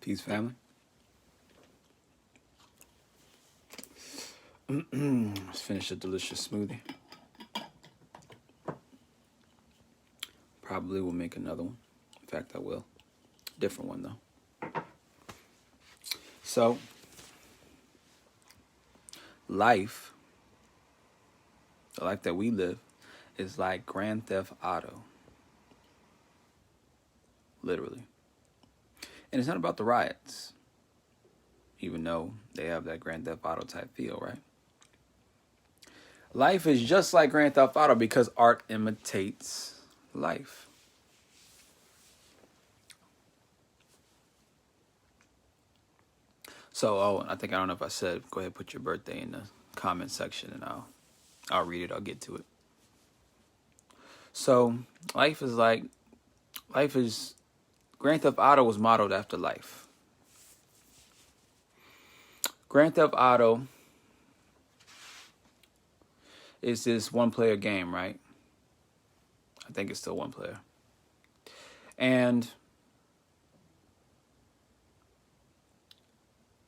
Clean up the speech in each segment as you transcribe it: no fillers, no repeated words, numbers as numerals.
Peace, family. Let's finish a delicious smoothie. Probably will make another one. In fact, I will. Different one, though. So, life, the life that we live, is like Grand Theft Auto. Literally. And it's not about the riots, even though they have that Grand Theft Auto type feel, right? Life is just like Grand Theft Auto because art imitates life. So, I don't know if I said, go ahead and put your birthday in the comment section and I'll read it. I'll get to it. So, Grand Theft Auto was modeled after life. Grand Theft Auto is this one-player game, right? I think it's still one player. And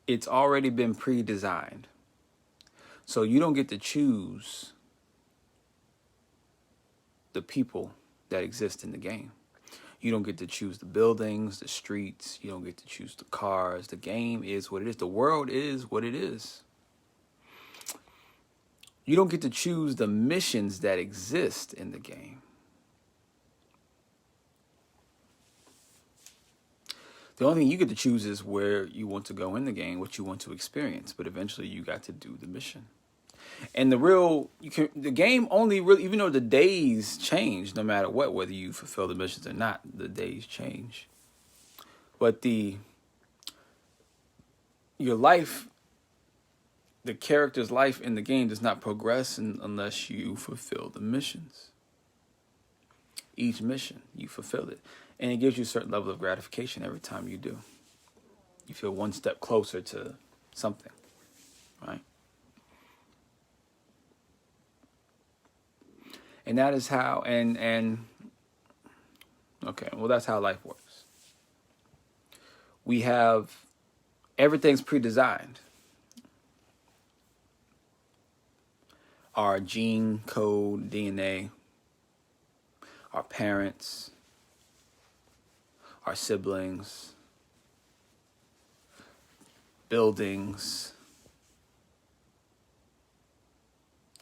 it's already been pre-designed. So you don't get to choose the people that exist in the game. You don't get to choose the buildings, the streets. You don't get to choose the cars. The game is what it is. The world is what it is. You don't get to choose the missions that exist in the game. The only thing you get to choose is where you want to go in the game, what you want to experience. But eventually you got to do the mission. And the game only really, even though the days change, no matter what, whether you fulfill the missions or not, the days change. But your life, the character's life in the game does not progress unless you fulfill the missions. Each mission, you fulfill it. And it gives you a certain level of gratification every time you do. You feel one step closer to something, right? And that is how, that's how life works. We have, everything's pre-designed. Our gene code, DNA, our parents, our siblings, buildings,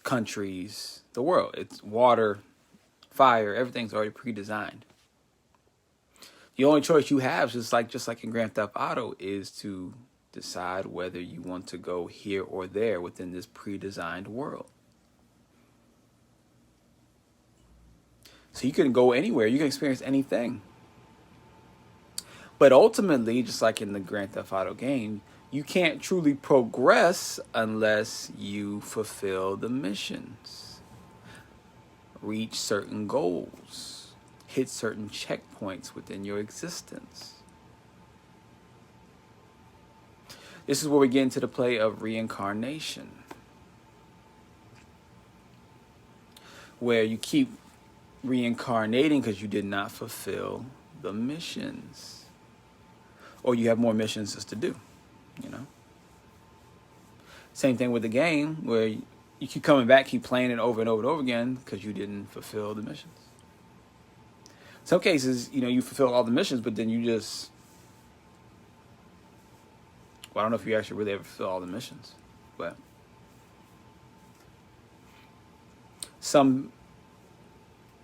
countries, the world. It's water, fire, everything's already pre-designed. The only choice you have, just like in Grand Theft Auto, is to decide whether you want to go here or there within this pre-designed world. So you can go anywhere, you can experience anything. But ultimately, just like in the Grand Theft Auto game, you can't truly progress unless you fulfill the missions, reach certain goals, hit certain checkpoints within your existence. This is where we get into the play of reincarnation, where you keep reincarnating because you did not fulfill the missions. Or you have more missions just to do, Same thing with the game, where you keep coming back, keep playing it over and over and over again because you didn't fulfill the missions. Some cases, you fulfill all the missions, but then you just... Well, I don't know if you actually really ever fulfill all the missions, but...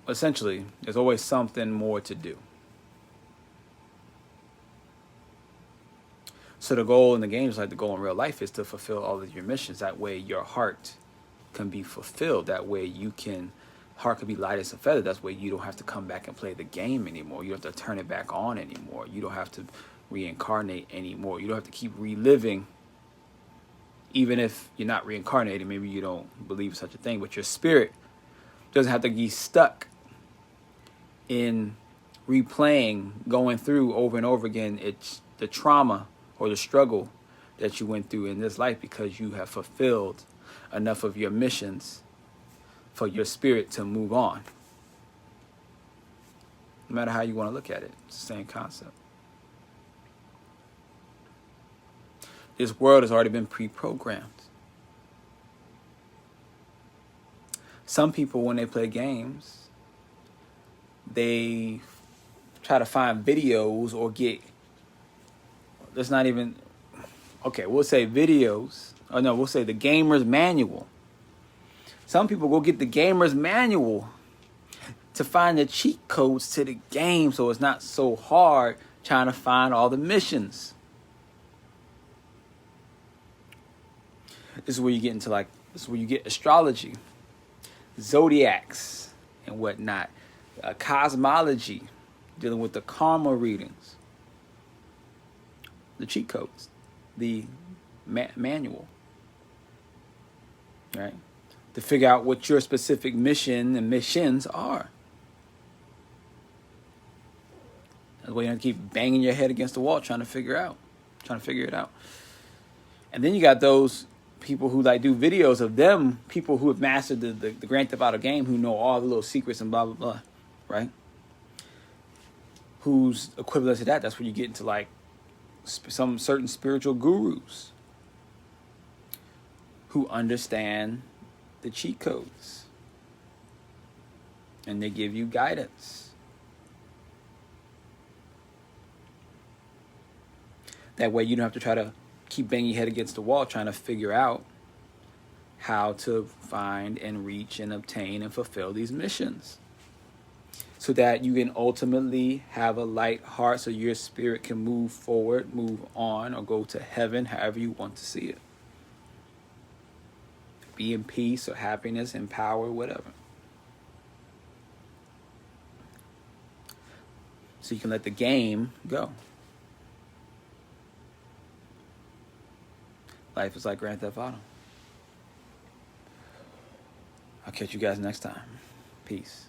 Essentially, there's always something more to do. So the goal in the game is like the goal in real life is to fulfill all of your missions. That way your heart can be fulfilled. That way heart can be light as a feather. That way you don't have to come back and play the game anymore. You don't have to turn it back on anymore. You don't have to reincarnate anymore. You don't have to keep reliving. Even if you're not reincarnated, maybe you don't believe such a thing, but your spirit doesn't have to be stuck in replaying, going through over and over again. It's the trauma or the struggle that you went through in this life because you have fulfilled enough of your missions for your spirit to move on. No matter how you want to look at it, it's the same concept. This world has already been pre-programmed. Some people, when they play games, they try to find videos or get, there's not even, okay, we'll say videos. Oh no, we'll say the gamer's manual. Some people go get the gamer's manual to find the cheat codes to the game so it's not so hard trying to find all the missions. This is where you get into this is where you get astrology, zodiacs, and whatnot, cosmology, dealing with the karma readings, the cheat codes, the manual, right? To figure out what your specific mission and missions are. That's why you have to keep banging your head against the wall trying to figure it out. And then you got those people who do videos of them, people who have mastered the Grand Theft Auto game, who know all the little secrets and blah, blah, blah, right? Who's equivalent to that? That's where you get into some certain spiritual gurus who understand the cheat codes. And they give you guidance. That way you don't have to try to keep banging your head against the wall trying to figure out how to find and reach and obtain and fulfill these missions, so that you can ultimately have a light heart so your spirit can move forward, move on, or go to heaven, however you want to see it. Be in peace or happiness and power, whatever. So you can let the game go. Life is like Grand Theft Auto. I'll catch you guys next time. Peace.